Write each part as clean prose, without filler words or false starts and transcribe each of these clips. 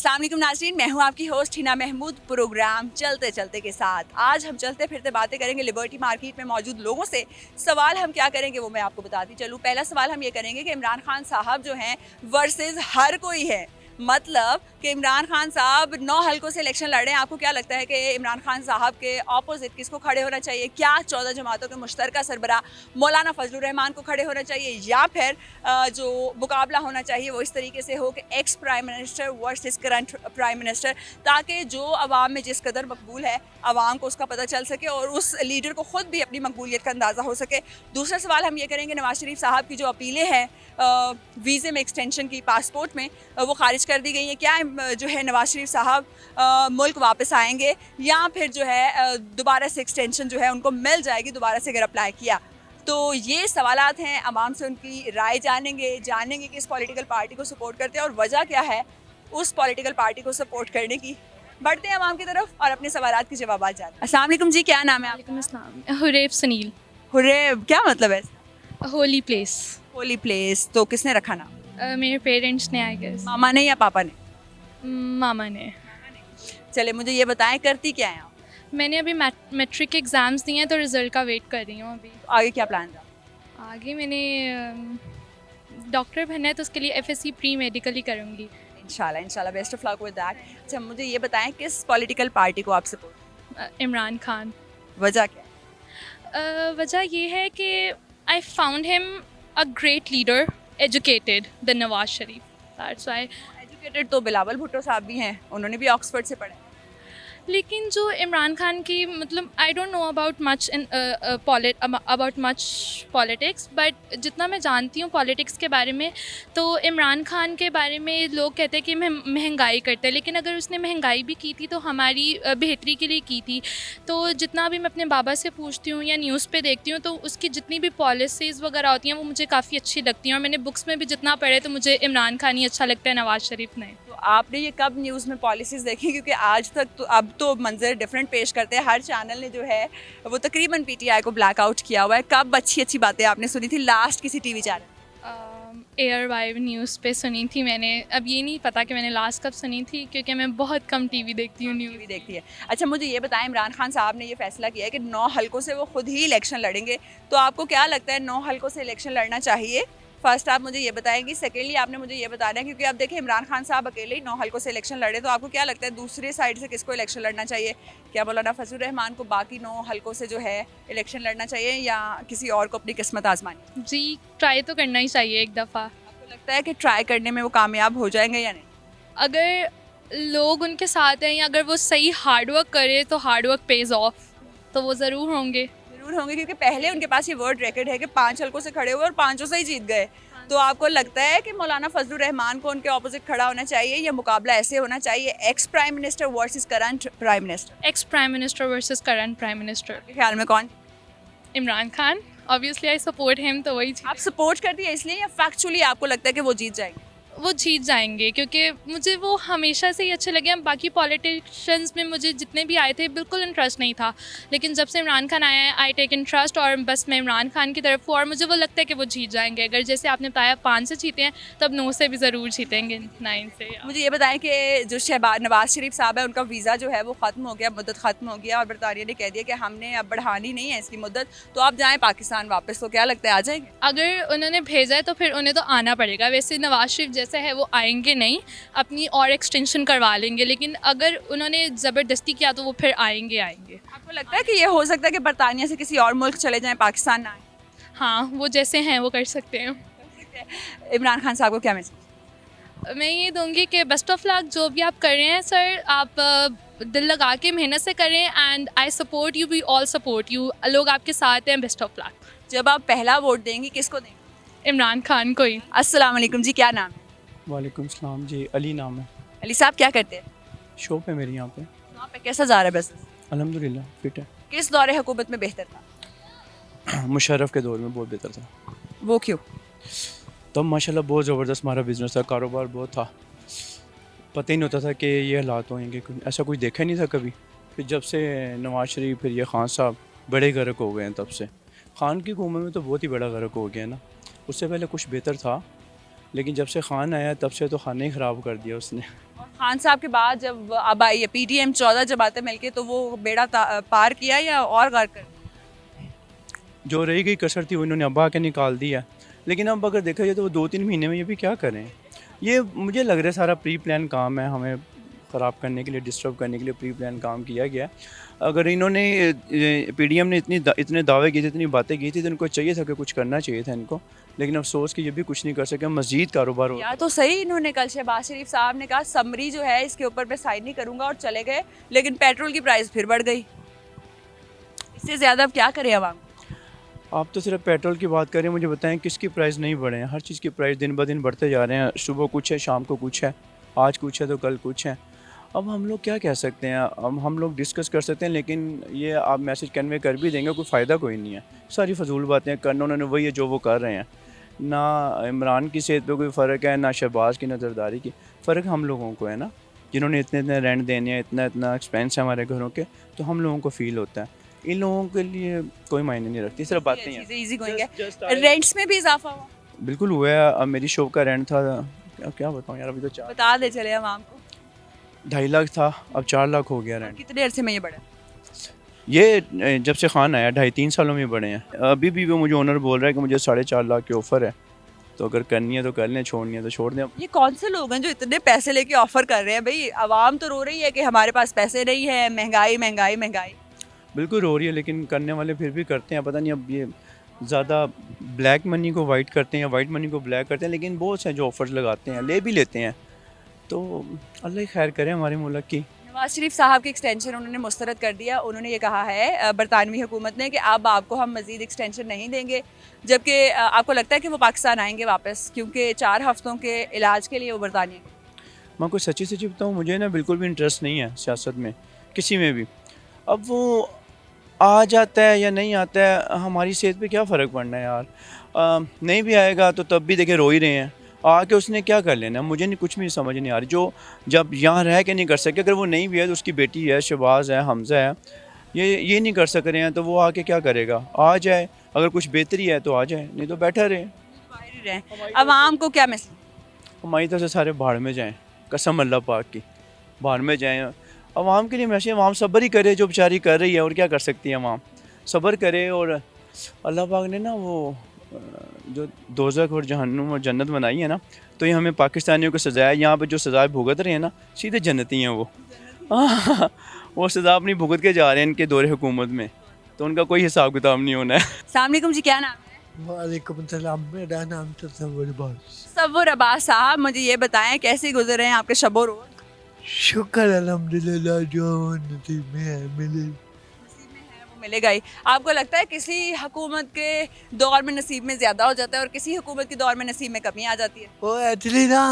अस्सलाम वालेकुम नाज़रीन, मैं हूं आपकी होस्ट हिना महमूद। प्रोग्राम चलते चलते के साथ आज हम चलते फिरते बातें करेंगे लिबर्टी मार्केट में मौजूद लोगों से। सवाल हम क्या करेंगे वो मैं आपको बताती चलूं। पहला सवाल हम ये करेंगे कि इमरान खान साहब जो हैं वर्सेस हर कोई है, मतलब कि इमरान खान साहब 9 हलकों से इलेक्शन लड़ रहे हैं। आपको क्या लगता है कि इमरान खान साहब के ऑपोजिट किसको खड़े होना चाहिए? क्या 14 जमातों के मुश्तरका सरबराह मौलाना फजलुर रहमान को खड़े होना चाहिए, या फिर जो मुकाबला होना चाहिए वो इस तरीके से हो कि ex prime minister versus current prime minister, ताकि जो अवाम में जिस कदर मकबूल है अवाम को उसका पता चल सके और उस लीडर को ख़ुद भी अपनी मकबूलियत का अंदाज़ा हो सके। दूसरा सवाल हम ये करेंगे, नवाज शरीफ साहब की जो अपीलें हैं वीज़े में एक्सटेंशन की, पासपोर्ट में, वो खारिज कर दी गई हैं। क्या जो है नवाज शरीफ साहब मुल्क वापस आएंगे, या फिर जो है दोबारा से एक्सटेंशन जो है उनको मिल जाएगी दोबारा से अगर अप्लाई किया? तो ये सवालात हैं, आवाम से उनकी राय जानेंगे कि इस पॉलिटिकल पार्टी को सपोर्ट करते हैं और वजह क्या है उस पॉलिटिकल पार्टी को सपोर्ट करने की। बढ़ते हैं आवाम की तरफ और अपने सवालात के जवाब जानते हैं। अस्सलाम वालेकुम जी, क्या नाम है आपका? वालेकुम अस्सलाम। हुरैब सुनील। हुरैब, क्या मतलब है? Holy place. होली प्लेस, तो किसने रखा नाम? मेरे पेरेंट्स ने, आई गेस। मामा ने या पापा ने? मामा ने। चले मुझे ये बताएं, करती क्या है आप? मैंने अभी मैट्रिक एग्ज़ाम्स दिए हैं तो रिज़ल्ट का वेट कर रही हूँ अभी। आगे क्या प्लान था? आगे मैंने डॉक्टर बनना है तो उसके लिए एफएससी प्री मेडिकल ही करूँगी। इंशाल्लाह इंशाल्लाह, best of luck with that. अच्छा मुझे ये बताएं, किस पॉलिटिकल पार्टी को आप सपोर्ट? इमरान खान। वजह क्या? वजह ये है कि I found him a great leader, educated the Nawaz Sharif, that's why. Educated तो बिलावल भुट्टो साहब भी हैं, उन्होंने भी ऑक्सफोर्ड से पढ़ा है। लेकिन जो इमरान खान की, मतलब I don't know about much in about much politics, but जितना मैं जानती हूँ पॉलिटिक्स के बारे में, तो इमरान खान के बारे में लोग कहते हैं कि महंगाई करते हैं, लेकिन अगर उसने महंगाई भी की थी तो हमारी बेहतरी के लिए की थी। तो जितना भी मैं अपने बाबा से पूछती हूँ या न्यूज़ पे देखती हूँ तो उसकी जितनी भी पॉलिसीज़ वगैरह होती हैं वो मुझे काफ़ी अच्छी लगती हैं, और मैंने बुक्स में भी जितना पढ़े तो मुझे इमरान खान ही अच्छा लगता है, नवाज शरीफ नहीं। तो आपने ये कब न्यूज़ में पॉलिसीज़ देखी? क्योंकि आज तक तो अब तो मंजर डिफरेंट पेश करते हैं, हर चैनल ने जो है वो तकरीबन पीटीआई को ब्लैकआउट किया हुआ है। कब अच्छी अच्छी बातें आपने सुनी थी लास्ट किसी टीवी चैनल? एयर वाइव न्यूज़ पे सुनी थी मैंने। अब ये नहीं पता कि मैंने लास्ट कब सुनी थी, क्योंकि मैं बहुत कम टीवी देखती हूँ, न्यूज़ टीवी देखती है। अच्छा मुझे ये बताएं, इमरान खान साहब ने ये फैसला किया है कि 9 हलकों से वो खुद ही इलेक्शन लड़ेंगे, तो आपको क्या लगता है 9 हलकों से इलेक्शन लड़ना चाहिए? फर्स्ट आप मुझे ये बताएंगी। सेकेंडली आपने मुझे ये बताना है, क्योंकि आप देखिए इमरान खान साहब अकेले ही 9 हलकों से इलेक्शन लड़े, तो आपको क्या लगता है दूसरे साइड से किसको इलेक्शन लड़ना चाहिए? क्या मौलाना फजलुर रहमान को बाकी 9 हलकों से जो है इलेक्शन लड़ना चाहिए, या किसी और को अपनी किस्मत आजमानी? जी, ट्राई तो करना ही चाहिए एक दफ़ा। आपको लगता है कि ट्राई करने में वो कामयाब हो जाएंगे या नहीं? अगर लोग उनके साथ हैं या अगर वो सही हार्ड वर्क करे तो हार्ड वर्क पेज ऑफ, तो वो ज़रूर होंगे। ज़रूर होंगे, क्योंकि पहले उनके पास ये वर्ल्ड रिकॉर्ड है कि 5 हलकों से खड़े हुए और 5 से ही जीत गए। तो आपको लगता है कि मौलाना फजलुर रहमान को उनके ऑपोजिट खड़ा होना चाहिए, या मुकाबला ऐसे होना चाहिए ex prime minister versus current prime minister? Ex prime minister versus current prime minister. आपके ख्याल में कौन? Imran Khan, obviously I support him, तो वही आप सपोर्ट करती है इसलिए, या फैक्चुअली आपको लगता है कि वो जीत जाएंगे? वो जीत जाएंगे, क्योंकि मुझे वो हमेशा से ही अच्छे लगे हैं। बाकी पॉलिटिशियंस में मुझे जितने भी आए थे बिल्कुल इंटरेस्ट नहीं था, लेकिन जब से इमरान खान आया है आई टेक इंटरेस्ट, और बस मैं इमरान खान की तरफ हूँ, और मुझे वो लगता है कि वो जीत जाएंगे। अगर जैसे आपने बताया 5 से जीते हैं, तब 9 से भी ज़रूर जीतेंगे, 9 से। मुझे ये बताएं कि जो नवाज शरीफ साहब है उनका वीज़ा जो है वो ख़त्म हो गया, मुद्दत ख़त्म हो गया, और बरतानिया ने कह दिया कि हमने अब बढ़ानी नहीं है इसकी मुद्दत, तो आप जाएँ पाकिस्तान वापस, तो क्या लगता है आ जाएंगे? अगर उन्होंने भेजा है तो फिर उन्हें तो आना पड़ेगा। वैसे नवाज शरीफ जैसे है वो आएंगे नहीं, अपनी और एक्सटेंशन करवा लेंगे, लेकिन अगर उन्होंने ज़बरदस्ती किया तो वो फिर आएंगे। आपको लगता है कि ये हो सकता है कि बरतानिया से किसी और मुल्क चले जाएँ, पाकिस्तान ना आए? हाँ, वो जैसे हैं वो कर सकते हैं। इमरान खान साहब को क्या मैसेज? मैं ये दूंगी कि बेस्ट ऑफ लक, जो भी आप कर रहे हैं सर, आप दिल लगा के मेहनत से करें, and I support you, we all support you. लोग आपके साथ हैं, बेस्ट ऑफ लक। जब आप पहला वोट देंगी किसको देंगे? इमरान खान को ही। अस्सलाम वालेकुम जी, क्या नाम है? वालेकुम सलाम जी, अली नाम है। अली साहब क्या करते हैं? शॉप है मेरी यहाँ पे। वहाँ पे कैसा जा रहा है बिजनेस? अल्हम्दुलिल्लाह फिट है। किस दौरे हुकूमत में बेहतर था? मुशर्रफ के दौर में बहुत बेहतर था। वो क्यों? तब माशाल्लाह बहुत ज़बरदस्त हमारा बिज़नेस था, कारोबार बहुत था, पता ही नहीं होता था कि ये हालात होंगे, ऐसा कुछ देखा ही नहीं था कभी। फिर जब से नवाज शरीफ, फिर ये खान साहब बड़े गर्क हो गए हैं, तब से खान की हुकूमत में तो बहुत ही बड़ा गर्क हो गया ना। उससे पहले कुछ बेहतर था, लेकिन जब से खान आया तब से तो खाना ही ख़राब कर दिया उसने। और खान साहब के बाद जब अब आई है PTM 14 जमातें मिलके, तो वो बेड़ा पार किया या और गर्क कर दिया? जो रही गई कसर थी वो इन्होंने अब आके निकाल दिया। लेकिन अब अगर देखा जाए तो वो 2-3 महीने में ये भी क्या करें। ये मुझे लग रहा है सारा प्री प्लान काम है, हमें ख़राब करने के लिए, डिस्टर्ब करने के लिए प्री प्लान काम किया गया है। अगर इन्होंने PDM ने इतने दावे किए थे, इतनी बातें की थी, तो इनको चाहिए था कि कुछ करना चाहिए था इनको। लेकिन अफसोस कि ये भी कुछ नहीं कर सके, मज़ीद कारोबार हो। या तो सही इन्होंने कल शहबाज शरीफ साहब ने कहा समरी जो है इसके ऊपर मैं साइन नहीं करूंगा और चले गए, लेकिन पेट्रोल की प्राइस फिर बढ़ गई। इससे ज़्यादा अब क्या करें आवाम? आप तो सिर्फ पेट्रोल की बात करें, मुझे बताएं किसकी प्राइस नहीं बढ़े हैं। हर चीज़ की प्राइस दिन ब दिन बढ़ते जा रहे हैं। सुबह कुछ है, शाम को कुछ है, आज कुछ है तो कल कुछ है। अब हम लोग क्या कह सकते हैं, अब हम लोग डिस्कस कर सकते हैं, लेकिन ये आप मैसेज कन्वे कर भी देंगे, कोई फ़ायदा कोई नहीं है। सारी फजूल बातें करना उन्होंने, वही है जो वो कर रहे हैं। ना इमरान की सेहत पे कोई फ़र्क है, ना शहबाज की, ना जरदारी की। फ़र्क हम लोगों को है ना, जिन्होंने इतने इतने रेंट देने हैं, इतना इतना एक्सपेंस है हमारे घरों के, तो हम लोगों को फ़ील होता है। इन लोगों के लिए कोई मायने नहीं रखती, सिर्फ बातें हैं। चीज़ें इजी गोइंग है। रेंट्स में भी इजाफा हुआ, बिल्कुल हुआ है। अब मेरी शॉप का रेंट था, क्या बताऊँ यार, अभी तो बता दे चले आवाम को 2.5 लाख था, अब 4 लाख हो गया रेंट। कितने अरसे में ये बढ़ा? ये जब से खान आया 2.5-3 सालों में बढ़े हैं। अभी भी वो मुझे ओनर बोल रहा है कि मुझे 4.5 लाख की ऑफ़र है, तो अगर करनी है तो कर लें, छोड़नी है तो छोड़ दें। ये कौन से लोग हैं जो इतने पैसे लेके ऑफर कर रहे हैं? भाई आवाम तो रो रही है कि हमारे पास पैसे नहीं है, महंगाई महंगाई महंगाई। बिल्कुल हो रही है, लेकिन करने वाले फिर भी करते हैं। पता नहीं अब ये ज़्यादा ब्लैक मनी को वाइट करते हैं या वाइट मनी को ब्लैक करते हैं, लेकिन बहुत से जो ऑफ़र्स लगाते हैं, ले भी लेते हैं। तो अल्लाह ही खैर करे हमारे मुल्क की। नवाज शरीफ साहब की एक्सटेंशन उन्होंने मुस्तरद कर दिया। उन्होंने ये कहा है बरतानवी हुकूमत ने कि अब आपको हम मज़ीद एक्सटेंशन नहीं देंगे, जबकि आपको लगता है कि वो पाकिस्तान आएंगे वापस, क्योंकि 4 हफ्तों के इलाज के लिए वो बरतानिया गए। मैं कोई सच्ची सच्ची बताऊँ, मुझे ना बिल्कुल भी इंटरेस्ट नहीं है सियासत में, किसी में भी। अब वो आ जाता है या नहीं आता है, हमारी सेहत पे क्या फ़र्क पड़ना है यार। नहीं भी आएगा तो तब भी देखे रो ही रहे हैं। आके उसने क्या कर लेना, मुझे नहीं, कुछ भी समझ नहीं आ रही। जो जब यहाँ रह के नहीं कर सके, अगर वो नहीं भी है तो उसकी बेटी है, शहबाज है, हमज़ा है, ये नहीं कर सक रहे हैं, तो वो आके क्या करेगा? आ जाए, अगर कुछ बेहतरी है तो आ जाए, नहीं तो बैठा रहे। बाहर ही रहें। आवाम को क्या मैसेज? हमारी तरफ से सारे भाड़ में जाएँ, कसम अल्लाह पाक की, भाड़ में जाएँ। अवाम के लिए मैसेज, अवाम सब्र ही करे, जो बेचारी कर रही है, और क्या कर सकती है अवाम। सब्र करे, और अल्लाह पाक ने ना वो जो दोज़ख और जहन्नुम और जन्नत बनाई है ना, तो ये हमें पाकिस्तानियों को सज़ा है। यहाँ पे जो सज़ाएँ भुगत रहे हैं ना, सीधे जन्नती हैं वो। वो सज़ा अपनी भुगत के जा रहे हैं इनके दौरे हुकूमत में, तो उनका कोई हिसाब किताब नहीं होना है। अस्सलाम वालेकुम जी, क्या नाम है? वालेकुम सलाम, मेरा नाम तसव्वुर अब्बास। तसव्वुर अब्बास साहब, मुझे ये बताएं कैसे गुजर रहे हैं आपके शबो रोज़? शुक्र अल्हम्दुलिल्लाह, जो नसीब में है मिले। नसीब में है वो मिलेगा ही। आपको लगता है किसी हुकूमत के दौर में नसीब में ज़्यादा हो जाता है और किसी हुकूमत के दौर में नसीब में कमी आ जाती है? वो एक्चुअली ना,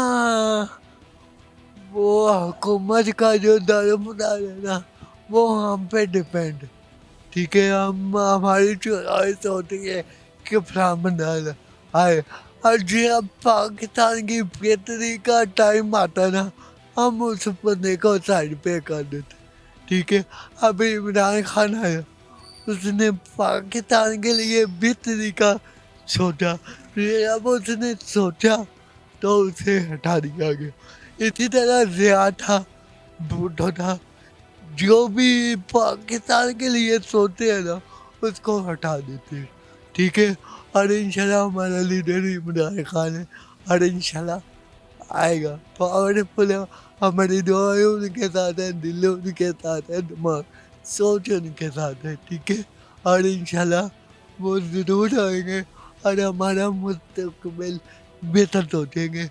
वो हुकूमत का जो दारोमदार है ना, वो हम पे डिपेंड। ठीक है, हम हमारी चॉइस होती है कि फलां बंदा आए, और जब पाकिस्तान की बेहतरी का टाइम आता है ना, हम उस बंदे को साइड पे कर देते। ठीक है, अभी इमरान खान आया, उसने पाकिस्तान के लिए बेहतरी का सोचा, फिर अब उसने सोचा तो उसे हटा दिया गया। इसी तरह ज़िया था, भुट्टो था, जो भी पाकिस्तान के लिए सोचते हैं ना, उसको हटा देते हैं। ठीक है, और इंशाल्लाह हमारा लीडर इमरान खान है, और इंशाल्लाह आएगा। पावरफुल है, हमारी दुआएं उनके साथ है, दिल उनके साथ है, दिमाग सोच उनके साथ है। ठीक है, और इंशाल्लाह वो ज़रूर आएंगे और हमारा मुस्तकबिल बेहतर सोचेंगे।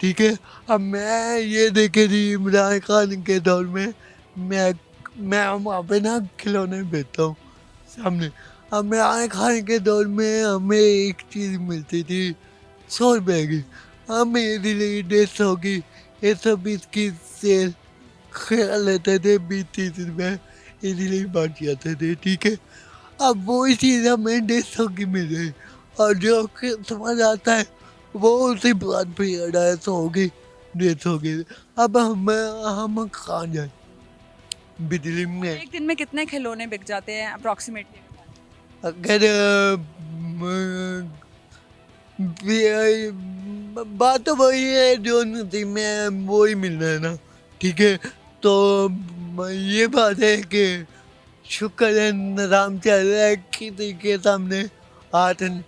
ठीक है, अब मैं ये देखे थी इमरान खान के दौर में, मैं वहाँ पे ना खिलौने बेचता हूँ सामने। अब इमरान खान के दौर में हमें एक चीज़ मिलती थी 100 रुपये की, हम इजीली 150 की 120 की सेल खेल लेते थे, 20-30 रुपये इजीली बढ़ जाते थे। ठीक है, अब वही चीज़ हमें 150 की मिल रही, और जो समझ आता है वो उसी बात पे अड़ा है, 100 की 150 की। अब हम कहाँ जाए बिजली में? एक दिन में कितने खिलौने बिक जाते हैं अप्रॉक्सीमेटली? अगर बात तो वही है जो नसीब में है वही मिल रहा है ना, ठीक है। तो ये बात है कि शुक्र है निज़ाम चल रहा है, किसी के सामने हाथ नहीं।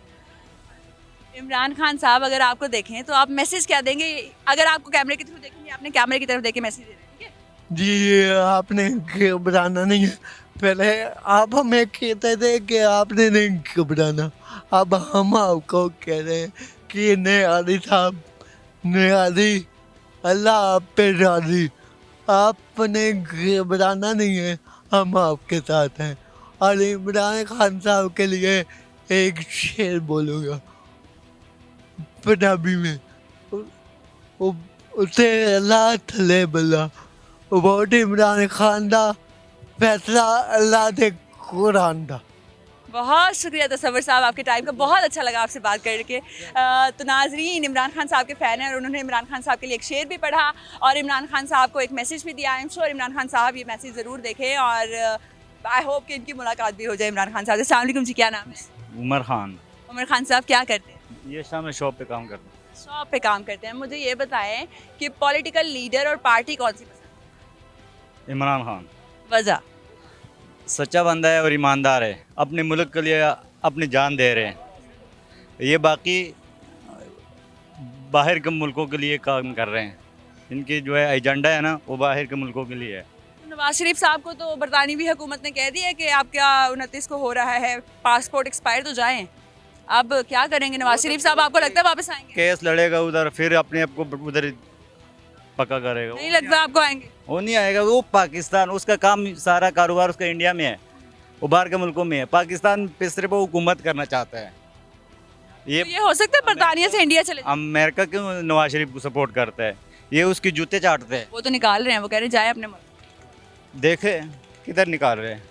इमरान खान साहब अगर आपको देखें तो आप मैसेज क्या देंगे? अगर आपको कैमरे के थ्रू देखेंगे, आपने कैमरे की तरफ देख के मैसेज दे रहे हैं, ठीक है? जी आपने घबराना नहीं है। पहले आप हमें कहते थे कि आपने नहीं घबराना, अब हम आपको कह रहे हैं कि नियाज़ी साहब, नियाज़ी अल्लाह आप पे राज़ी, आपने घबराना नहीं है, हम आपके साथ हैं। और इमरान खान साहब के लिए एक शेर बोलूँगा पंजाबी में, उसे अल्लाह थले बल्ला वोट इमरान खान दा, फैसला अल्लाह दे कुरान दा। बहुत शुक्रिया तसव्वुर साहब, आपके टाइम का बहुत अच्छा लगा आपसे बात करके। तो नाजरीन इमरान खान साहब के फ़ैन हैं और उन्होंने इमरान खान साहब के लिए एक शेर भी पढ़ा और इमरान खान साहब को एक मैसेज भी दिया। I am sure Imran Khan साहब ये मैसेज ज़रूर देखें और आई होप कि इनकी मुलाकात भी हो जाए इमरान खान साहब से। अस्सलाम वालेकुम जी, क्या नाम है? उमर खान। उमर खान साहब क्या करते हैं? ये शाम में शॉप पे काम करता हूँ। शॉप पे काम करते हैं। मुझे ये बताएं कि पॉलिटिकल लीडर और पार्टी कौन सी पसंद इमरान खान है? वजह? सच्चा बंदा है और ईमानदार है, अपने मुल्क के लिए अपनी जान दे रहे हैं। ये बाकी बाहर के मुल्कों के लिए काम कर रहे हैं, इनकी जो है एजेंडा है ना वो बाहर के मुल्कों के लिए है। नवाज शरीफ साहब को तो बरतानवी हुकूमत ने कह दिया कि आपका 29 को हो रहा है पासपोर्ट एक्सपायर, तो जाएं। अब क्या करेंगे नवाज शरीफ साहब? आपको लगता है वापस आएंगे? केस लड़ेगा उधर, फिर अपने आप को उधर पक्का करेगा। नहीं लगता आपको आएंगे? वो नहीं आएगा, वो पाकिस्तान, उसका काम सारा कारोबार उसका इंडिया में है, वो बाहर के मुल्कों में है। पाकिस्तान पे सिर्फ वो हुकूमत करना चाहता है। तो ये हो सकता है बरतानिया से इंडिया चले जाएं? अमेरिका क्यों नवाज शरीफ को सपोर्ट करता है? ये उसकी जूते चाटते हैं। वो तो निकाल रहे हैं, वो कह रहे हैं जाए अपने मुल्क। देखे किधर निकाल रहे हैं,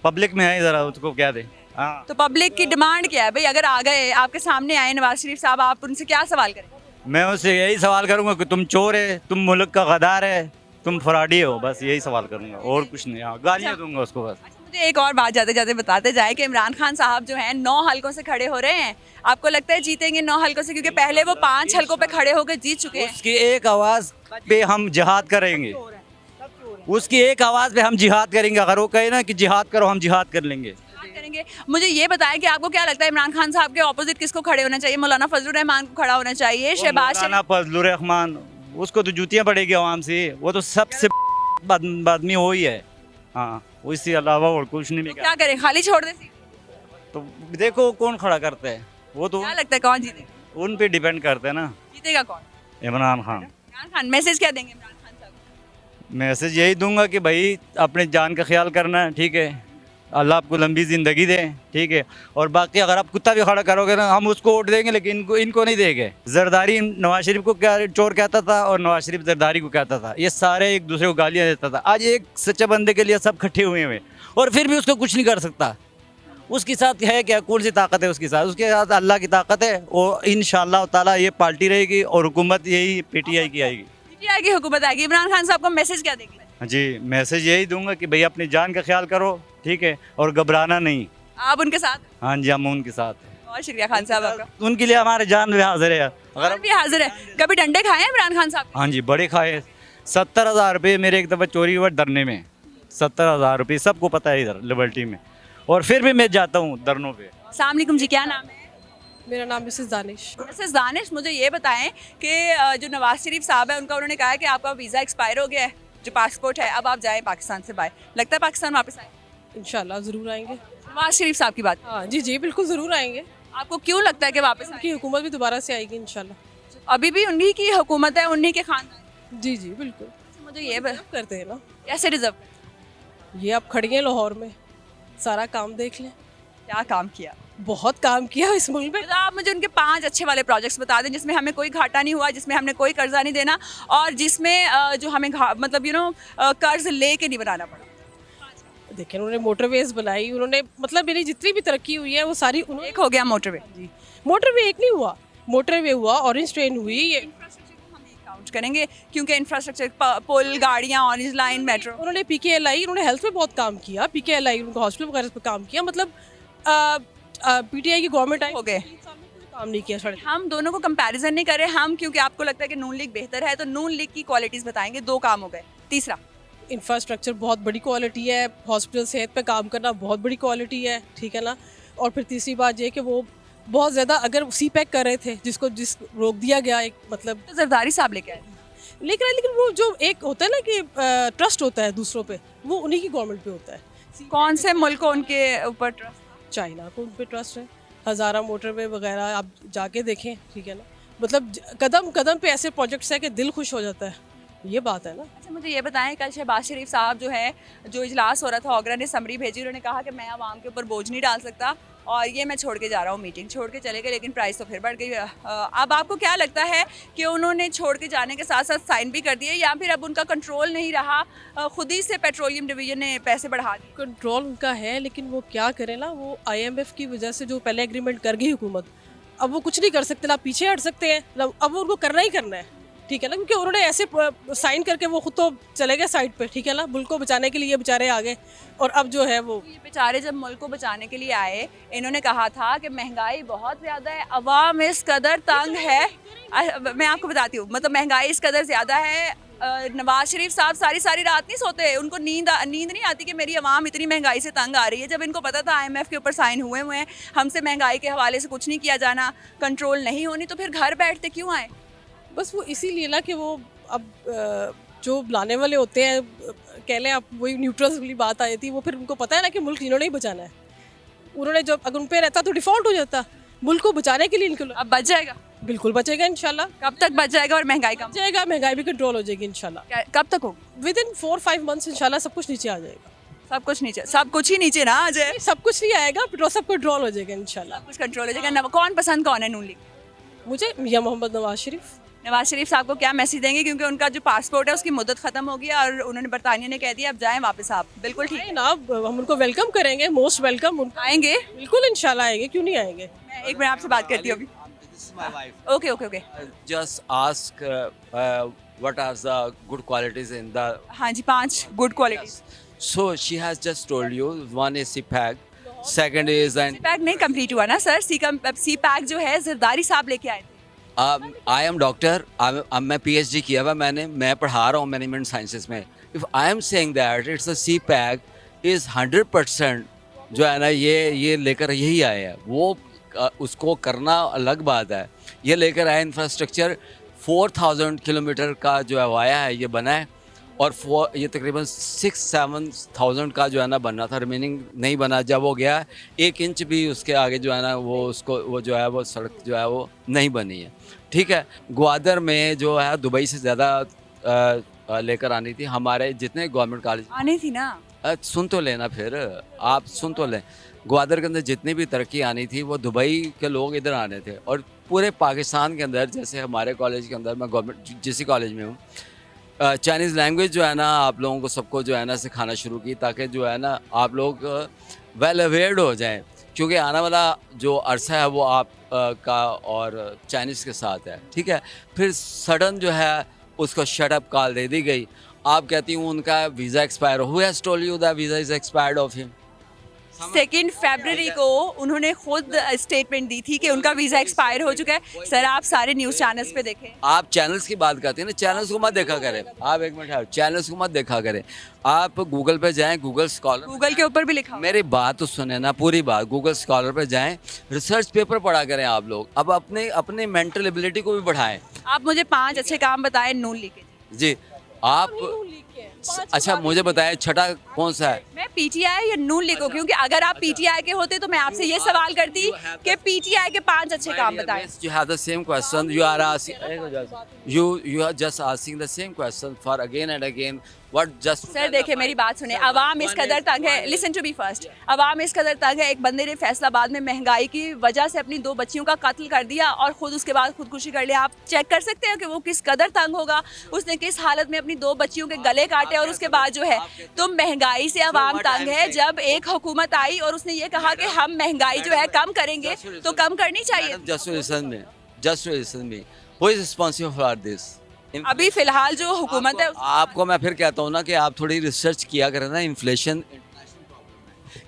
पब्लिक में है, ज़रा उसको क्या दे। हाँ, तो पब्लिक की डिमांड क्या है भाई? अगर आ गए आपके सामने आए नवाज शरीफ साहब, आप उनसे क्या सवाल करेंगे? मैं उससे यही सवाल करूंगा कि तुम चोर है, तुम मुल्क का गद्दार है, तुम फराडी हो, बस यही सवाल करूंगा और कुछ नहीं। हाँ, गालियाँ दूंगा उसको बस। अच्छा, मुझे एक और बात जाते जाते बताते जाए कि इमरान खान साहब जो हैं 9 हलकों से खड़े हो रहे हैं। आपको लगता है जीतेंगे 9 हलकों से? क्योंकि पहले वो 5 हलकों पे खड़े होकर जीत चुके हैं। उसकी एक आवाज़ पे हम जिहाद करेंगे, उसकी एक आवाज़ पे हम जिहाद करेंगे। अगर वो कहे ना कि जिहाद करो, हम जिहाद कर लेंगे। बात करेंगे। मुझे ये बताएं कि आपको क्या लगता है इमरान खान साहब के ऑपोजिट किसको खड़े होना चाहिए? मौलाना फजलुर रहमान को खड़ा होना चाहिए? शहबाज मौलाना फजलुर रहमान, उसको तो जूतियाँ पड़ेगी आवाम से, वो तो सबसे आदमी वो ही है। हाँ, उसके अलावा और कुछ नहीं। क्या करें, खाली छोड़ दें सीट? तो देखो कौन खड़ा करता है, वो तो क्या लगता है कौन जीतेगा? उन पे डिपेंड करता है ना। जीतेगा कौन? इमरान खान। इमरान खान। मैसेज क्या देंगे इमरान खान साहब को? मैसेज यही दूंगा कि भाई अपने जान का ख्याल करना है, ठीक है। अल्लाह आपको लंबी ज़िंदगी दे, ठीक है। और बाकी अगर आप कुत्ता भी खड़ा करोगे ना, हम उसको वोट देंगे, लेकिन इनको नहीं देंगे। जरदारी नवाज शरीफ को क्या चोर कहता था और नवाज शरीफ जरदारी को कहता था। ये सारे एक दूसरे को गालियाँ देता था। आज एक सच्चे बंदे के लिए सब इकट्ठे हुए हुए और फिर भी उसको कुछ नहीं कर सकता। उसके साथ है क्या, कौन सी ताकत है उसके साथ? उसके साथ अल्लाह की ताकत है और इंशाअल्लाह ताला ये पार्टी रहेगी और हुकूमत यही PTI की आएगी। PTI की हुकूमत आएगी। इमरान खान साहब को मैसेज क्या देंगे? जी, मैसेज यही दूंगा कि भाई अपनी जान का ख्याल करो, ठीक है, और घबराना नहीं। आप उनके साथ? हाँ जी, हम उनके साथ हैं। बहुत शुक्रिया खान साहब आपका। उनके लिए हमारे जान भी हाजिर है। अगर और भी हाजिर है। कभी डंडे खाए हैं इमरान खान साहब? हाँ जी, बड़े खाए। 70,000 रुपये मेरे एक दफ़ा चोरी हुआ धरने में। 70,000 रुपये, सबको पता है इधर लिबर्टी में, और फिर भी मैं जाता हूँ धरनों पे। अस्सलाम वालेकुम जी, क्या नाम है? मेरा नाम मिसेस दानिश। मिसेस दानिश, मुझे ये बताएं कि जो नवाज शरीफ साहब है उनका, उन्होंने कहा है कि आपका वीज़ा एक्सपायर हो गया है, जो पासपोर्ट है, अब आप जाएं पाकिस्तान से बाहर। लगता है पाकिस्तान वापस आए? इंशाल्लाह ज़रूर आएंगे। नवाज शरीफ साहब की बात। हाँ जी जी, बिल्कुल ज़रूर आएंगे। आपको क्यों लगता है कि वापस उनकी हुकूमत भी दोबारा से आएगी इंशाल्लाह। अभी भी उन्हीं की हुकूमत है, उन्हीं के खानदान? जी जी बिल्कुल। मुझे ये करते हैं ना, कैसे रिजर्व? ये आप खड़ी हैं लाहौर में, सारा काम देख लें। क्या काम किया? बहुत काम किया इस मुल्क में। तो आप मुझे उनके 5 अच्छे वाले प्रोजेक्ट्स बता दें जिसमें हमें कोई घाटा नहीं हुआ, जिसमें हमने कोई कर्जा नहीं देना और जिसमें जो हमें मतलब कर्ज लेके नहीं बनाना पड़ा। देखिए, उन्होंने मोटरवेज बनाई, उन्होंने मतलब मेरी जितनी भी तरक्की हुई है वो सारी उन्होंने। एक हो गया मोटरवे। जी, मोटरवे एक नहीं हुआ, मोटरवे हुआ, ऑरेंज ट्रेन हुई। ये काउंट करेंगे क्योंकि इंफ्रास्ट्रक्चर, पुल, गाड़ियाँ, ऑरेंज लाइन, मेट्रो। उन्होंने PKLI, उन्होंने हेल्थ पे बहुत काम किया। PKLI उनका हॉस्पिटल वगैरह पे काम किया। मतलब PTI की गवर्नमेंट आई, हो गए। 3 साल में कोई काम नहीं किया सड़क। हम दोनों को कंपैरिजन नहीं कर रहे हम, क्योंकि आपको लगता है कि नून लीग बेहतर है, तो नून लीग की क्वालिटीज बताएंगे। 2 काम हो गए। तीसरा, इंफ्रास्ट्रक्चर बहुत बड़ी क्वालिटी है, हॉस्पिटल सेहत पे काम करना बहुत बड़ी क्वालिटी है, ठीक है ना। और फिर तीसरी बात ये कि वो बहुत ज़्यादा अगर सी पैक कर रहे थे जिस रोक दिया गया एक मतलब तो जरदारी साहब लेके आए। लेकिन वो जो एक होता है ना कि ट्रस्ट होता है दूसरों पे, वो उन्हीं की गवर्नमेंट पे होता है। कौन से मुल्क को उनके ऊपर ट्रस्ट? चाइना को उन पे ट्रस्ट है, हज़ारा मोटरवे वगैरह आप जाके देखें, ठीक है ना। मतलब कदम कदम पे ऐसे प्रोजेक्ट्स है कि दिल खुश हो जाता है, ये बात है ना। अच्छा, मुझे ये बताएं, कल शहबाज शरीफ साहब जो है, जो इजलास हो रहा था, ऑगरा ने समरी भेजी, उन्होंने कहा कि मैं आवाम के ऊपर बोझ नहीं डाल सकता और ये मैं छोड़ के जा रहा हूँ, मीटिंग छोड़ के चले गए, लेकिन प्राइस तो फिर बढ़ गई। अब आपको क्या लगता है कि उन्होंने छोड़ के जाने के साथ साथ साइन भी कर दिए, या फिर अब उनका कंट्रोल नहीं रहा, खुद ही से पेट्रोलियम डिवीजन ने पैसे बढ़ा दिए? कंट्रोल उनका है, लेकिन वो क्या करें ना, वो IMF की वजह से जो पहले एग्रीमेंट कर गई हुकूमत, अब वो कुछ नहीं कर सकते, ना पीछे हट सकते हैं, अब वो उनको करना ही करना है, ठीक है ना। क्योंकि उन्होंने ऐसे साइन करके वो खुद तो चले गए साइड पे, ठीक है ना। मुल्क को बचाने के लिए ये बेचारे आ गए, और अब जो है वो ये बेचारे जब मुल्क को बचाने के लिए आए, इन्होंने कहा था कि महंगाई बहुत ज़्यादा है, अवाम इस कदर तंग है। मैं आपको बताती हूँ, मतलब महंगाई इस कदर ज़्यादा है, नवाज शरीफ साहब सारी सारी रात नहीं सोते, उनको नींद नहीं आती कि मेरी अवाम इतनी महंगाई से तंग आ रही है। जब इनको पता था IMF के ऊपर साइन हुए हैं, हमसे महंगाई के हवाले से कुछ नहीं किया जाना, कंट्रोल नहीं होनी, तो फिर घर बैठते क्यों आए? बस वो इसीलिए ना कि वो अब जो लाने वाले होते हैं, कह लें आप, वही न्यूट्रल्स वाली बात आई थी, वो फिर उनको पता है ना कि मुल्क इन्होंने ही बचाना है। उन्होंने जब अगर उन पे रहता तो डिफ़ॉल्ट हो जाता, मुल्क को बचाने के लिए इनको अब बच जाएगा? बिल्कुल बचेगा इंशाल्लाह। कब तक बच जाएगा और महंगाई कम? जाएगा, महंगाई भी कंट्रोल हो जाएगी इंशाल्लाह। कब तक होगी? विद इन 4-5 मंथ्स इंशाल्लाह सब कुछ नीचे आ जाएगा। सब कुछ नीचे, सब कुछ ही नीचे ना आ जाए, सब कुछ नहीं आएगा, पेट्रोल सब कंट्रोल हो जाएगा इंशाल्लाह। सब कुछ कंट्रोल हो जाएगा। कौन पसंद कौन है नून लीग? मुझे मियां मोहम्मद नवाज शरीफ। नवाज शरीफ साहब को क्या मैसेज देंगे, क्योंकि उनका जो पासपोर्ट है उसकी मुद्दत खत्म हो गई है और उन्होंने बरतानिया ने कह दिया अब जाएं वापस आप? बिल्कुल ठीक है ना, हम उनको वेलकम करेंगे, मोस्ट वेलकम। आएंगे, बिल्कुल इंशाल्लाह आएंगे, क्यों नहीं आएंगे। मैं एक मिनट आपसे बात करती हूँ अभी। Okay okay okay, Just ask what are the good qualities in the. हाँ जी, 5 good qualities. So she has just told you. One is CPAC, second is CPAC नहीं कंप्लीट हुआ ना सर, सी पैक जो है जरदारी साहब लेके आए थे। I am doctor. मैं PhD किया हुआ मैं पढ़ा रहा हूँ मैनेजमेंट साइंसेस में. If I am saying that it's a CPAC is 100% जो है ना ये लेकर यही आए हैं, वो उसको करना अलग बात है। ये लेकर आए इंफ्रास्ट्रक्चर 4000 किलोमीटर का जो है वाया है, ये बना है, और ये तकरीबन 6-7,000 का जो है ना बनना था, रिमेनिंग नहीं बना। जब वो गया 1 इंच भी उसके आगे जो है ना वो जो है वो सड़क जो है वो नहीं बनी है, ठीक है। ग्वादर में जो है दुबई से ज़्यादा लेकर आनी थी, हमारे जितने गवर्नमेंट कॉलेज आनी थी ना। सुन तो लेना, फिर आप सुन तो लें। ग्वादर के अंदर जितनी भी तरक्की आनी थी वो दुबई के लोग इधर आने थे, और पूरे पाकिस्तान के अंदर, जैसे हमारे कॉलेज के अंदर, मैं गवर्नमेंट जिस कॉलेज में हूँ, चाइनीज़ लैंग्वेज जो है ना आप लोगों को सबको जो है ना सिखाना शुरू की, ताकि जो है ना आप लोग वेल अवेयर्ड हो जाएं, क्योंकि आने वाला जो अरसा है वो आप का और चाइनीज़ के साथ है, ठीक है। फिर सडन जो है उसको शट अप कॉल दे दी गई। आप कहती हूँ उनका visa expire, who has told you that visa is expired of him? 2 फरवरी को उन्होंने खुद स्टेटमेंट दी थी कि उनका वीज़ा एक्सपायर हो चुका है। सर आप सारे न्यूज़ चैनल्स पे देखें। आप चैनल्स की बात करते हैं ना, चैनल्स को मत देखा करें। आप एक मिनट, चैनल्स को मत देखा करें। आप गूगल पे जाएं, गूगल स्कॉलर, गूगल के ऊपर भी लिखा हुआ है। मेरी बात तो सुने ना, पूरी बात। गूगल स्कॉलर पे जाएं, रिसर्च पेपर पढ़ा करें आप लोग। अब अपने मेंटल एबिलिटी को भी बढ़ाएं। आप मुझे 5 अच्छे काम बताएं नून लीग के। जी आप अच्छा मुझे बताएं छठा कौन सा है? मैं PTI या नून लीग को, क्योंकि अगर आप PTI के होते तो मैं आपसे ये सवाल करती कि PTI के 5 अच्छे काम बताएं। You have the same question. You are asking. You are just asking the same question for again and again. What just? Sir देखिए मेरी बात सुने, अवाम इस कदर तंग है। Listen to be first. अवाम इस कदर तंग है, एक बंदे ने फैसलाबाद में महंगाई की वजह से अपनी 2 बच्चियों का कत्ल कर दिया और खुद उसके बाद खुदकुशी कर लिया। आप चेक कर सकते हैं कि वो किस कदर तंग होगा, उसने किस हालत में अपनी 2 बच्चियों के गले काटे, और उसके बाद जो है तो महंगाई से अवाम तंग है। जब एक हुकूमत आई और उसने ये कहा कि हम महंगाई जो है कम करेंगे, तो कम करनी चाहिए। Just to listen me. Who is responsible for this? अभी फिलहाल जो हुकूमत है आपको मैं फिर कहता हूँ ना कि आप थोड़ी रिसर्च किया करें ना। Inflation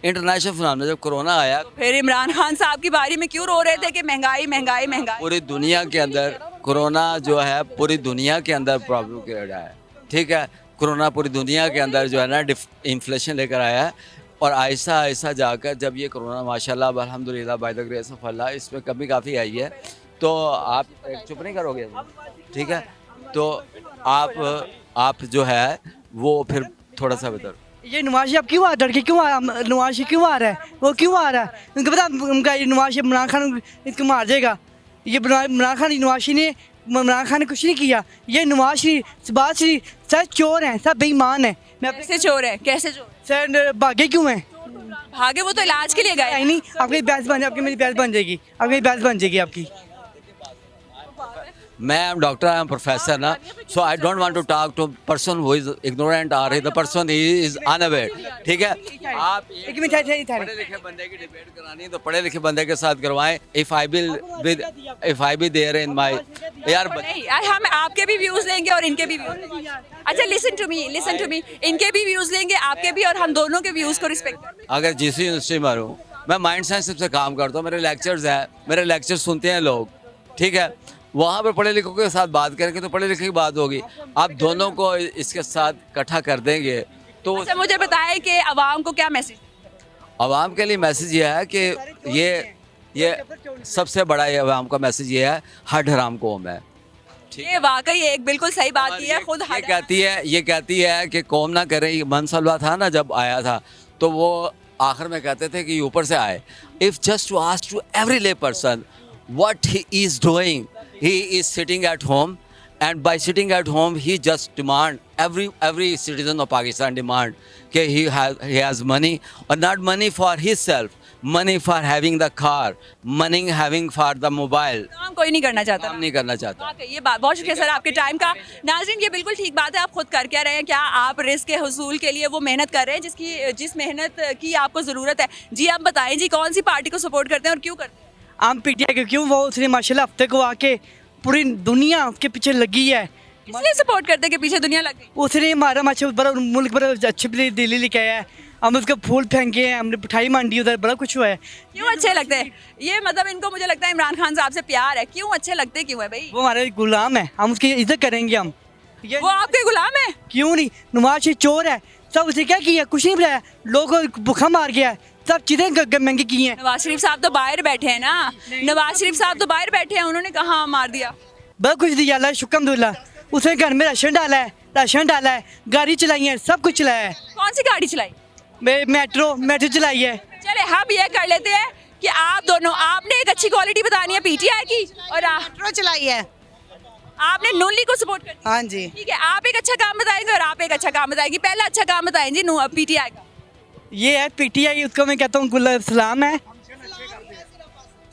international phenomena. जब कोरोना आया, फिर इमरान खान साहब की बारी में क्यों रो रहे थे कि महंगाई महंगाई महंगाई? पूरी दुनिया के अंदर कोरोना जो है पूरी दुनिया के अंदर प्रॉब्लम क्रिएट आया है, ठीक है। कोरोना पूरी दुनिया के अंदर जो है ना इन्फ्लेशन लेकर आया है, और आहिस्ता आहिस्ता जाकर जब ये कोरोना माशाल्लाह अल्हम्दुलिल्लाह बाय द ग्रेस ऑफ अल्लाह इसमें कमी काफ़ी आई है। तो आप चुप नहीं करोगे, ठीक है। तो आप जो है वो फिर थोड़ा सा बेहतर। ये नवाज शरीफ क्यों आ डर के क्यों आ नवाज शरीफ क्यों आ रहा है? वो क्यों आ रहा है? उनको पता उनका ये नवाज शरीफ इमरान खान इसको मार देगा। ये इमरान खान नवाज शरीफ ने इमरान खान ने कुछ नहीं किया। ये नवाज शरीफ शहबाज शरीफ सब चोर हैं, सब बेईमान हैं। मैं कैसे चोर है, कैसे चोर? सर भागे क्यों हैं? भागे वो तो इलाज के लिए गए। नहीं, आपकी बहस बन आपकी मेरी बहस बन जाएगी, आपकी बहस बन जाएगी आपकी। मैं am doctor, I am professor ना, so I don't want to talk to person who is ignorant और द पर्सन इज अनअवेयर, ठीक है। आप एक मिनट ठहरे पढ़े लिखे बंदे की डिबेट करानी है तो पढ़े लिखे बंदे के साथ करवाएं। If I be there in my यार नहीं यार, हम आपके भी व्यूज लेंगे और इनके भी व्यूज। अच्छा लिसन टू मी, इनके भी व्यूज लेंगे, आपके भी, और हम दोनों के व्यूज को रिस्पेक्ट। अगर जिस यूनिवर्सिटी में हूँ, मैं माइंड साइंस से काम करता हूँ, मेरे लेक्चर्स हैं, मेरे लेक्चर सुनते हैं लोग, ठीक है। वहाँ पर पढ़े लिखों के साथ बात करेंगे तो पढ़े लिखे की बात होगी। आप दोनों को इसके साथ इकट्ठा कर देंगे तो अच्छा मुझे बताएं कि अवाम को क्या मैसेज? आवाम के लिए मैसेज ये है कि ये सबसे बड़ा ये आवाम का मैसेज ये है, हड हराम कौम है। ये वाकई एक बिल्कुल सही बात की है। खुद ये कहती है कि कौम ना करे। ये मनसलवा था ना जब आया था तो वो आखिर में कहते थे कि ऊपर से आए। If just to ask to every lay person what he is doing, he is sitting at home, and by sitting at home he just demand every citizen of Pakistan demand कि he has money, or not money for himself, money for having the car, money having for the mobile। काम कोई नहीं करना चाहता, काम नहीं करना चाहता। वाकई ये बात, बहुत शुक्रिया सर आपके टाइम का। नाज़रीन ये बिल्कुल ठीक बात है। आप खुद कर क्या रहे हैं? क्या आप रिस्क के हुसूल के लिए वो मेहनत कर रहे हैं जिस मेहनत की आपको ज़रूरत है? जी आप बताएं जी, कौन सी पार्टी को सपोर्ट करते हैं और क्यों करते हैं? हम पीटीआई के क्यों, वो उसने माशाल्लाह हफ्ते को आके पूरी दुनिया उसके पीछे लगी है। इसलिए सपोर्ट करते हैं कि पीछे दुनिया लग गई। उसने हमारा माशा बड़ा मुल्क बड़ा अच्छे दिल्ली लेके आया है। हम उसके फूल फेंके हैं, हमने मिठाई मांडी, उधर बड़ा कुछ हुआ है। क्यों अच्छे लगते हैं? ये मतलब इनको मुझे लगता है इमरान खान साहब से प्यार है। क्यों अच्छे लगते क्यों है भाई? वो हमारे गुलाम है, हम उसकी इज्जत करेंगे। हम वो आपके गुलाम है? क्यों नहीं, नवाज शरीफ चोर है। सब उसने क्या किया? कुछ नहीं बनाया, लोगों को भूखा मार गया है, सब चीज़ें महंगी की हैं। नवाज शरीफ साहब तो बाहर बैठे हैं ना, नवाज शरीफ साहब तो बाहर बैठे हैं, उन्होंने कहाँ मार दिया? बहुत कुछ दिया अल्लाह शुक्रमदुल्ला। उसने घर में राशन डाला है, गाड़ी चलाई है, सब कुछ चलाया है। कौन सी गाड़ी चलाई? मेट्रो चलाई है। चले हम ये कर लेते हैं कि आप दोनों, आपने एक अच्छी क्वालिटी बतानी है पीटीआई की और मेट्रो चलाई है, आपने नूनली को सपोर्ट करना। हाँ जी। ठीक है, आप एक अच्छा काम बताएंगे और आप एक अच्छा काम बताएंगी। पहला अच्छा काम बताएं जी पीटीआई का। ये है पीटीआई, उसको मैं कहता हूँ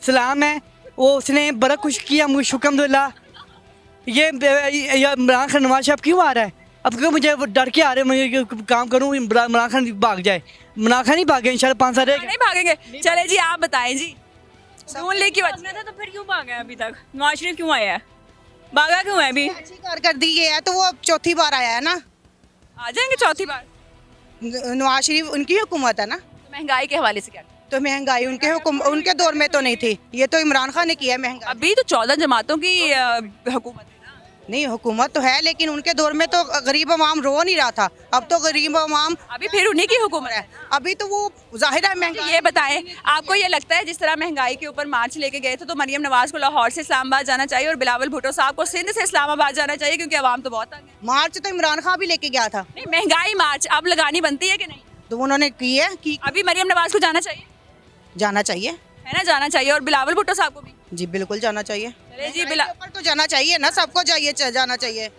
सलाम है। वो उसने बड़ा कुछ किया, मुझे शुक्रमदुल्ला। ये इमरान खान नवाज साहब क्यों आ रहा है? अब क्यों मुझे वो डर के आ रहे हैं, मुझे काम करूँ इमरान खान भाग जाए। इमरान खान ही भागे इंशाल्लाह 5 साल नहीं भागेंगे। चले जी आप बताएं जी, नून लीग की वजह था तो फिर क्यों भागा है अभी तक? नवाज शरीफ क्यों आया है? भागा क्यों है अभी? अच्छी कारकर्दगी ये है तो वो अब चौथी बार आया है ना। आ जाएंगे चौथी बार। नवाज शरीफ उनकी हुकूमत है ना। महंगाई के हवाले से क्या? तो महंगाई उनके दौर में तो नहीं थी, ये तो इमरान खान ने किया है महंगाई। अभी तो 14 जमातों की हुकूमत है ना। नहीं हुकूमत तो है, लेकिन उनके दौर में तो गरीब अवाम रो नहीं रहा था। अब तो गरीब अवाम, अभी फिर उन्हीं की हुकूमत है। अभी तो वो जाहिर है महंगाई। ये बताएं, आपको ये लगता है जिस तरह महंगाई के ऊपर मार्च लेके गए थे तो मरियम नवाज को लाहौर से इस्लामाबाद जाना चाहिए और बिलावल भुट्टो साहब को सिंध से इस्लामाबाद जाना चाहिए, क्योंकि अवाम तो बहुत तंग है? मार्च तो इमरान खान भी लेके गया था। नहीं, महंगाई मार्च अब लगानी बनती है कि नहीं? तो उन्होंने की है कि अभी मरियम नवाज को जाना चाहिए, जाना चाहिए, है ना, जाना चाहिए। और बिलावल भुट्टो साहब को भी। जी बिल्कुल जाना चाहिए। चले जी ऊपर तो जाना चाहिए ना, सबको जाना चाहिए।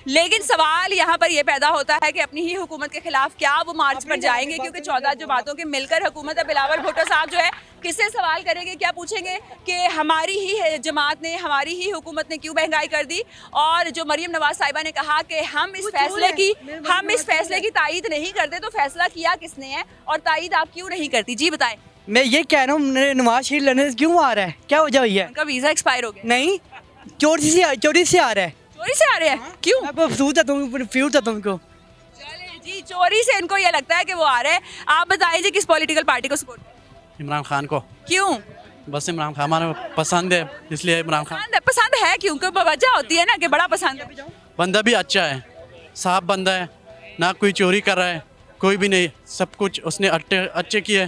लेकिन सवाल यहाँ पर ये पैदा होता है कि अपनी ही हुकूमत के खिलाफ क्या वो मार्च पर जाएंगे? क्योंकि 14 जमातों की मिलकर हुकूमत है। बिलावल भुट्टो साहब जो है किससे सवाल करेंगे, क्या पूछेंगे कि हमारी ही जमात ने, हमारी ही हुकूमत ने क्यों महंगाई कर दी? और जो मरियम नवाज साहिबा ने कहा कि हम इस फैसले की तायीद नहीं करते, तो फैसला किया किसने है और तायीद आप क्यों नहीं करती? जी बताएं। मैं ये कह रहा हूँ नवाज शरीफ लड़ने से क्यों आ रहा है, क्या वजह हुई है? उनका वीजा एक्सपायर हो गया। नहीं, चोरी से आ रहा है। चोरी से आ रहे हैं? क्यों? मैं फ्यूज था तुमको। जी चोरी से इनको ये लगता है कि वो आ रहे हैं। आप बताइए जी किस पॉलिटिकल पार्टी को सपोर्ट करें? इमरान खान को। क्यों बस इमरान खान हमारा पसंद है, इसलिए इमरान खान। पसंद है क्यों? कोई वजह होती है ना कि बड़ा पसंद है। बंदा भी अच्छा है, साफ बंदा है, ना कोई चोरी कर रहा है, कोई भी नहीं, सब कुछ उसने अच्छे किए।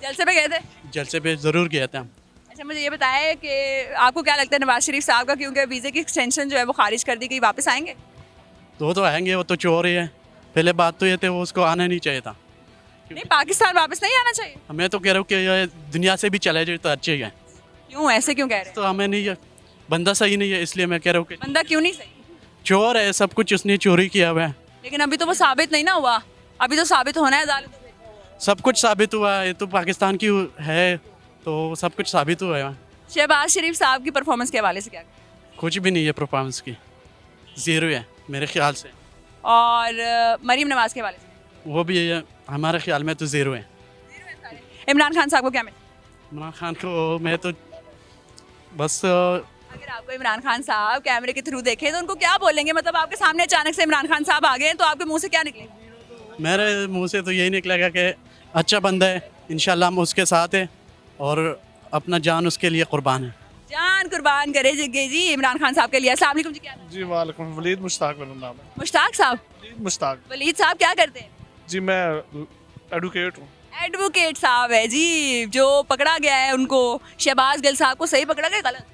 जलसे पे गए थे? जलसे पे ज़रूर गए थे हम। अच्छा मुझे ये बताएं कि आपको क्या लगता है नवाज शरीफ साहब का, क्योंकि वीज़े की एक्सटेंशन जो है वो खारिज कर दी गई, वापस आएंगे? तो आएंगे, वो तो चोर ही है। पहले बात तो ये थे वो उसको आना नहीं चाहिए था। नहीं पाकिस्तान वापस नहीं आना चाहिए? मैं तो कह रहा हूँ कि ये दुनिया से भी चले जाए तो अच्छे ही है। क्यों ऐसे क्यों कह रहे हैं? तो हमें नहीं है, बंदा सही नहीं है, इसलिए मैं कह रहा हूँ कि बंदा क्यों नहीं सही? चोर है, सब कुछ उसने चोरी किया हुआ है। लेकिन अभी तो वो साबित नहीं ना हुआ, अभी तो साबित होना है अदालत में। सब कुछ साबित हुआ है, ये तो पाकिस्तान की है तो सब कुछ साबित हुआ है। शहबाज शरीफ साहब की परफॉर्मेंस के हवाले से क्या कहें? कुछ भी नहीं है परफॉर्मेंस की, ज़ीरो है मेरे ख्याल से। और मरीम नवाज के हवाले से? वो भी है, हमारे ख्याल में तो ज़ीरो है। इमरान खान साहब को क्या मिला? इमरान खान को मैं तो बस अगर आपको इमरान खान साहब कैमरे के थ्रू देखें तो उनको क्या बोलेंगे? मतलब आपके सामने अचानक से इमरान खान साहब आ गए तो आपके मुंह से क्या निकलेगा? मेरे मुंह से तो यही निकलेगा कि अच्छा बंदा है, इंशाल्लाह हम उसके साथ हैं और अपना जान उसके लिए कुर्बान है। जान कुर्बान करे जग्गे जी इमरान खान साहब के लिए। अस्सलाम वालेकुम जी, क्या नाम? जी वालेकुम, वलीद मुश्ताक मेरा नाम है। मुश्ताक साहब? वलीद मुश्ताक। वलीद साहब क्या करते हैं? जी मैं एडवोकेट हूँ। एडवोकेट साहब है जी, जो पकड़ा गया है उनको, शहबाज गिल साहब को सही पकड़ा गया गलत?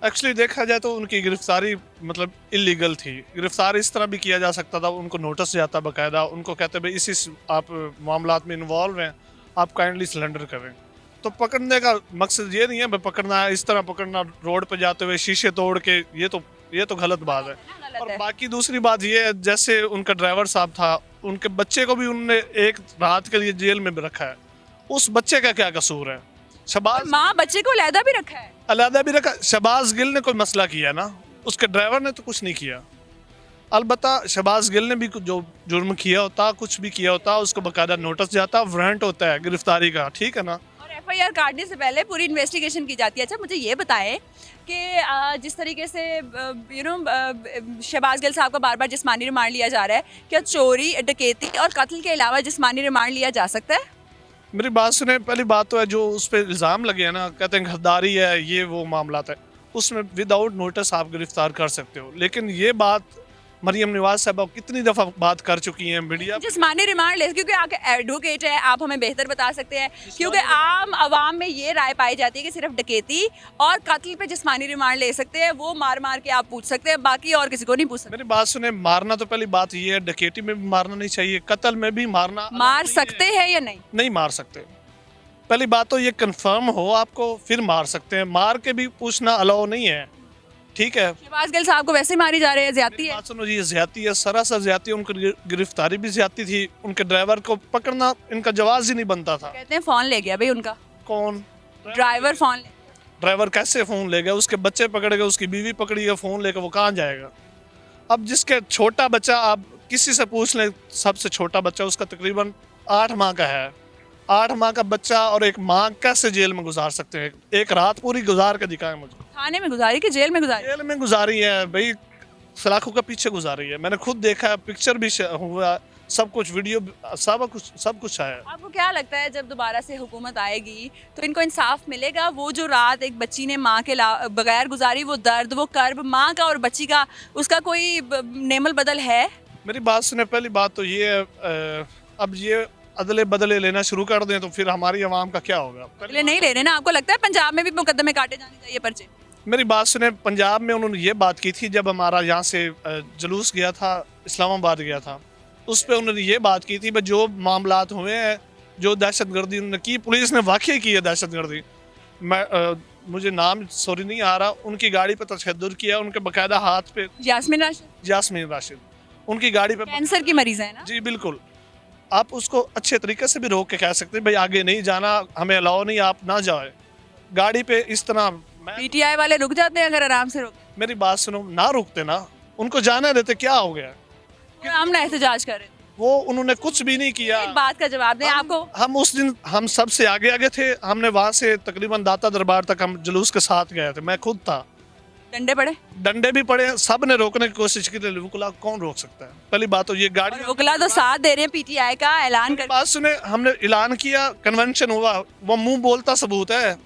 एक्चुअली देखा जाए तो उनकी गिरफ्तारी मतलब इलीगल थी। गिरफ्तार इस तरह भी किया जा सकता था, उनको नोटिस जाता बाकायदा, उनको कहते भाई इसी आप मामलात में इन्वॉल्व हैं, आप काइंडली सरेंडर करें। तो पकड़ने का मकसद ये नहीं है भाई पकड़ना है, इस तरह पकड़ना रोड पे जाते हुए शीशे तोड़ के, ये तो गलत बात है। और बाकी दूसरी बात ये है, जैसे उनका ड्राइवर साहब था, उनके बच्चे को भी उन्होंने एक रात के लिए जेल में रखा है, उस बच्चे का क्या कसूर है? शहबाज माँ बच्चे को अलहदा भी रखा है? अलहदा भी रखा। शहबाज गिल ने कोई मसला किया ना, उसके ड्राइवर ने तो कुछ नहीं किया। अलबत्ता शहबाज गिल ने भी जो जुर्म किया होता, कुछ भी किया होता, उसको बाकायदा नोटिस जाता, वारंट होता है गिरफ्तारी का, ठीक है ना। और एफआईआर काटने से पहले पूरी इन्वेस्टिगेशन की जाती है। अच्छा मुझे ये बताएं कि जिस तरीके से शहबाज गिल साहब का बार बार जिस्मानी रिमांड लिया जा रहा है, क्या चोरी, डकैती और कत्ल के अलावा जिस्मानी रिमांड लिया जा सकता है? मेरी बात सुने, पहली बात तो है जो उस पर इल्ज़ाम लगे हैं ना, कहते हैं गद्दारी है, ये वो मामला है, उसमें विदाउट नोटिस आप गिरफ्तार कर सकते हो। लेकिन ये बात मरीम नवाज साहब कितनी दफ़ा बात कर चुकी हैं मीडिया। जिस्मानी रिमांड ले, क्योंकि आप एडवोकेट है, आप हमें बेहतर बता सकते हैं, क्योंकि आम आवाम में ये राय पाई जाती है कि सिर्फ डकैती और कत्ल पे जिस्मानी रिमांड ले सकते हैं, वो मार मार के आप पूछ सकते हैं, बाकी और किसी को नहीं पूछ सकते। मेरी बात सुने, मारना तो पहली बात ये है, डकैती में भी मारना नहीं चाहिए, कत्ल में भी मारना मार सकते हैं या नहीं? नहीं मार सकते। पहली बात तो ये कंफर्म हो आपको, फिर मार सकते हैं, मार के भी पूछना अलाउ नहीं है, ठीक है। शहबाज गिल साहब को वैसे ही मारी जा रही है, ज्यादती है। बात सुनो जी, ये ज्यादती है, सरासर ज्यादती है, उनकी गिरफ्तारी भी ज्यादती थी, उनके ड्राइवर को पकड़ना इनका जवाब ही नहीं बनता था। कहते हैं फोन ले गया भाई उनका। कौन? ड्राइवर फोन ले। ड्राइवर कैसे फ़ोन ले गया? उसके बच्चे पकड़ गए, उसकी बीवी पकड़ी है, फ़ोन लेकर वो कहाँ जाएगा? अब जिसके छोटा बच्चा, आप किसी से पूछ लें, सबसे छोटा बच्चा उसका तकरीबन 8 माह का है। 8 माह का बच्चा और एक माँ कैसे जेल में गुजार सकते हैं? एक रात पूरी गुजार के दिखाएं मुझे। थाने में गुजारी कि जेल में गुजारी? जेल में गुजारी है भाई, सलाखों का पीछे गुजारी है। मैंने खुद देखा है, पिक्चर भी हुआ, सब कुछ वीडियो सब कुछ है। आपको क्या लगता है जब दोबारा से हुकूमत आएगी तो इनको इंसाफ मिलेगा? वो जो रात एक बच्ची ने माँ के बगैर गुजारी, वो दर्द, वो कर्ब माँ का और बच्ची का, उसका कोई नेमल बदल है? मेरी बात सुने, पहली बात तो ये अब ये अदले बदले लेना शुरू कर दें तो फिर हमारी आवाम का क्या होगा? पहले नहीं ले रहे ना। आपको लगता है पंजाब में भी मुकदमे काटे जाने चाहिए, पर्चे? मेरी बात सुने, पंजाब में उन्होंने ये बात की थी जब हमारा यहाँ से जुलूस गया था, इस्लामाबाद गया था, उस पर उन्होंने ये बात की थी, जो मामलात हुए हैं, जो दहशतगर्दी उन्होंने की, पुलिस ने वाकई की है दहशतगर्दी, मुझे नाम सॉरी नहीं आ रहा, उनकी गाड़ी पे तशद्दुद किया, उनके बाकायदा हाथ पे। यास्मीन राशिद उनकी गाड़ी पे कैंसर की मरीज है ना? जी बिल्कुल। आप उसको अच्छे तरीके से भी रोक के कह सकते हैं भाई आगे नहीं जाना, हमें अलाउ नहीं, आप ना जाए गाड़ी पे इस तरह। पीटीआई वाले रुक जाते हैं अगर आराम से रोक। मेरी बात सुनो, ना रुकते ना, उनको जाने देते, क्या हो गया? हम ना एहतजाज करें, वो उन्होंने कुछ भी नहीं किया। एक बात का जवाब दें आपको। हम उस दिन हम सबसे आगे थे, हमने वहाँ से तकरीबन दाता दरबार तक हम जुलूस के साथ गए थे, मैं खुद था, डंडे पड़े? डंडे भी पड़े, सब ने रोकने की कोशिश की, वकला कौन रोक सकता है? पहली बात तो ये गाड़ी, और वकला तो साथ दे रहे हैं पीटीआई का ऐलान कर। बात सुने, हमने ऐलान किया, कन्वेंशन हुआ, वो मुंह बोलता सबूत है।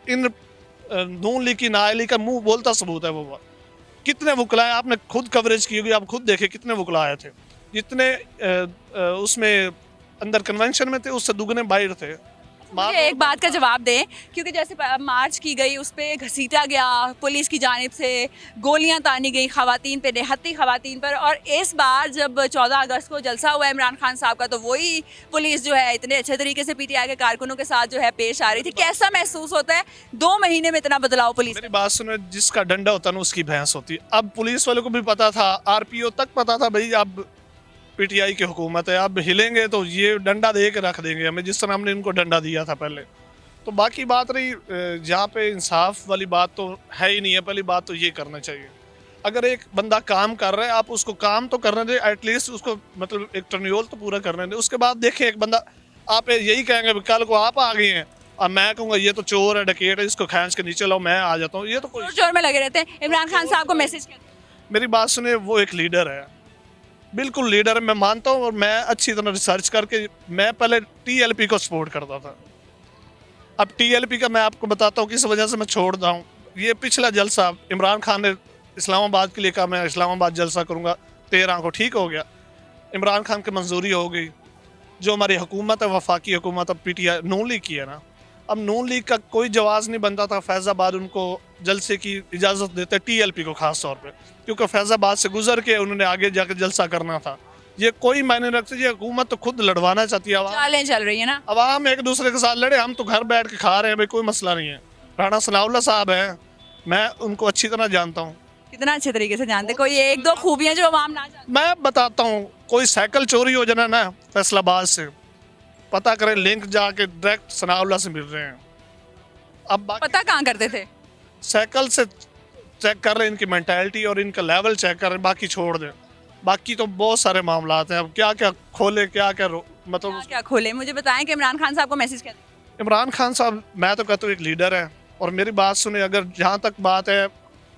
इन नून लीग की नाअहली का मुंह बोलता सबूत है। वो कितने वकला हैं, आपने खुद कवरेज की होगी, आप खुद देखे कितने वकला आए थे। जितने उसमें अंदर कन्वेंशन में थे उससे दुगने बाहर थे। मुझे एक बात का जवाब दें, क्योंकि जैसे मार्च की गई उस पर घसीटा गया पुलिस की जानिब से, गोलियां तानी गई खवातीन पे, देहाती खवातीन पर, और इस बार जब 14 अगस्त को जलसा हुआ इमरान खान साहब का, तो वही पुलिस जो है इतने अच्छे तरीके से पीटीआई के कारकुनों के साथ जो है पेश आ रही थी। कैसा महसूस होता है 2 महीने में इतना बदलाव पुलिस? मेरी बात सुने, जिसका डंडा होता है ना उसकी भैंस होती है। अब पुलिस वालों को भी पता था, आरपीओ तक पता था, भाई अब पीटीआई की हुकूमत है, अब हिलेंगे तो ये डंडा दे के रख देंगे हमें, जिस तरह हमने इनको डंडा दिया था पहले। तो बाकी बात रही जहाँ पे इंसाफ वाली बात तो है ही नहीं है। पहली बात तो ये करना चाहिए, अगर एक बंदा काम कर रहा है आप उसको काम तो करने दें, एटलीस्ट उसको मतलब एक टर्न्योल तो पूरा करने दें। उसके बाद देखें, एक बंदा आप यही कहेंगे कल को आप आ गए हैं और मैं कहूँगा ये तो चोर है, डकैत है, इसको खींच के नीचे लाओ, मैं आ जाता हूँ, ये तो कोई चोर में लगे रहते हैं। इमरान खान साहब को मैसेज क्या? मेरी बात सुने, वो एक लीडर है, बिल्कुल लीडर है, मैं मानता हूँ। और मैं अच्छी तरह रिसर्च करके, मैं पहले टीएलपी को सपोर्ट करता था, अब टीएलपी का मैं आपको बताता हूँ किस वजह से मैं छोड़ रहा हूँ। ये पिछला जलसा इमरान खान ने इस्लामाबाद के लिए कहा, मैं इस्लामाबाद जलसा करूँगा 13 को, ठीक हो गया, इमरान खान की मंजूरी हो गई। जो हमारी हुकूमत है, वफाकी हुकूमत, अब पीटीआई नून लीग की है ना, अब नून लीग का कोई जवाज़ नहीं बनता था फैज़ाबाद उनको जलसे की इजाज़त देते, टीएलपी को ख़ास तौर पे, क्योंकि फैज़ाबाद से गुजर के उन्होंने आगे जाकर जलसा करना था। ये कोई मायने नहीं रखती, ये हुकूमत तो खुद लड़वाना चाहती है। चालें चल रही है ना, अवाम एक दूसरे के साथ लड़े, हम तो घर बैठ के खा रहे हैं, भाई कोई मसला नहीं है। राणा सनाउल्लाह साहब हैं, मैं उनको अच्छी तरह जानता हूँ। कितना अच्छे तरीके से जानते, कोई 1-2 खूबियाँ जो अवाम ना जानते? मैं बताता हूँ, कोई साइकिल चोरी हो जाना ना फैसलाबाद से, पता करें, लिंक जाके डायरेक्ट सनाउल्लाह से मिल रहे हैं। अब पता कहाँ करते थे? साइकिल से चेक कर रहे हैं, इनकी मेंटालिटी और इनका लेवल चेक कर रहे हैं, बाकी छोड़ दें। बाकी तो बहुत सारे मामलात हैं, अब क्या क्या खोले, क्या क्या मतलब क्या खोले, मुझे बताएं कि इमरान खान साहब को मैसेज क्या दें? इमरान खान साहब, मैं तो कहता हूँ एक लीडर है, और मेरी बात सुने, अगर जहाँ तक बात है,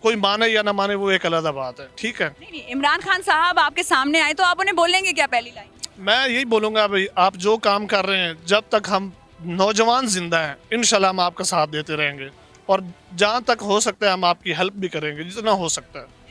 कोई माने या ना माने वो एक अलग बात है, ठीक है। नहीं, इमरान खान साहब आपके सामने आए तो आप उन्हें बोलेंगे क्या पहली लाइन? मैं यही बोलूँगा, भाई आप जो काम कर रहे हैं, जब तक हम नौजवान जिंदा हैं, इंशाल्लाह हम आपका साथ देते रहेंगे, और जहाँ तक हो सकता है हम आपकी हेल्प भी करेंगे, जितना हो सकता है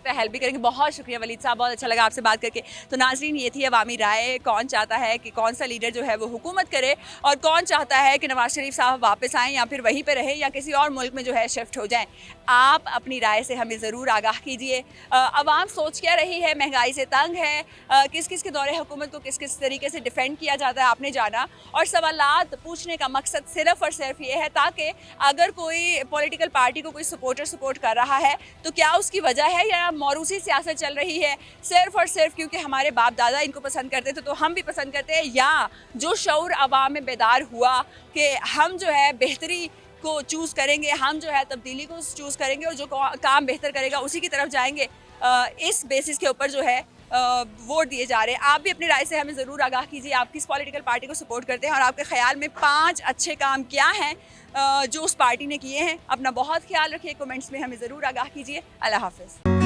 हेल्प भी करेंगे। बहुत शुक्रिया वलीद साहब, बहुत अच्छा लगा आपसे बात करके। तो नाज़रीन, ये थी अवामी राय, कौन चाहता है कि कौन सा लीडर जो है वो हुकूमत करे, और कौन चाहता है कि नवाज शरीफ साहब वापस आएँ या फिर वहीं पे रहे या किसी और मुल्क में जो है शिफ्ट हो जाएं। आप अपनी राय से हमें ज़रूर आगाह कीजिए। अवाम सोच क्या रही है, महंगाई से तंग है, किस किस के दौरे हुकूमत को किस किस तरीके से डिफेंड किया जाता है, आपने जाना। और सवालात पूछने का मकसद सिर्फ़ और सिर्फ ये है ताकि अगर कोई पॉलिटिकल पार्टी को कोई सपोर्टर सपोर्ट कर रहा है तो क्या उसकी वजह है या मौरूसी सियासत चल रही है, सिर्फ और सिर्फ क्योंकि हमारे बाप दादा इनको पसंद करते थे तो हम भी पसंद करते हैं, या जो शऊर अवाम में बेदार हुआ कि हम जो है बेहतरी को चूज़ करेंगे, हम जो है तब्दीली को चूज़ करेंगे और जो काम बेहतर करेगा उसी की तरफ जाएंगे। इस बेसिस के ऊपर जो है वोट दिए जा रहे हैं। आप भी अपनी राय से हमें ज़रूर आगाह कीजिए, आप किस पॉलिटिकल पार्टी को सपोर्ट करते हैं और आपके ख्याल में 5 अच्छे काम क्या हैं जो उस पार्टी ने किए हैं। अपना बहुत ख्याल रखिए, कमेंट्स में हमें ज़रूर आगाह कीजिए। अल्लाह हाफ़िज़।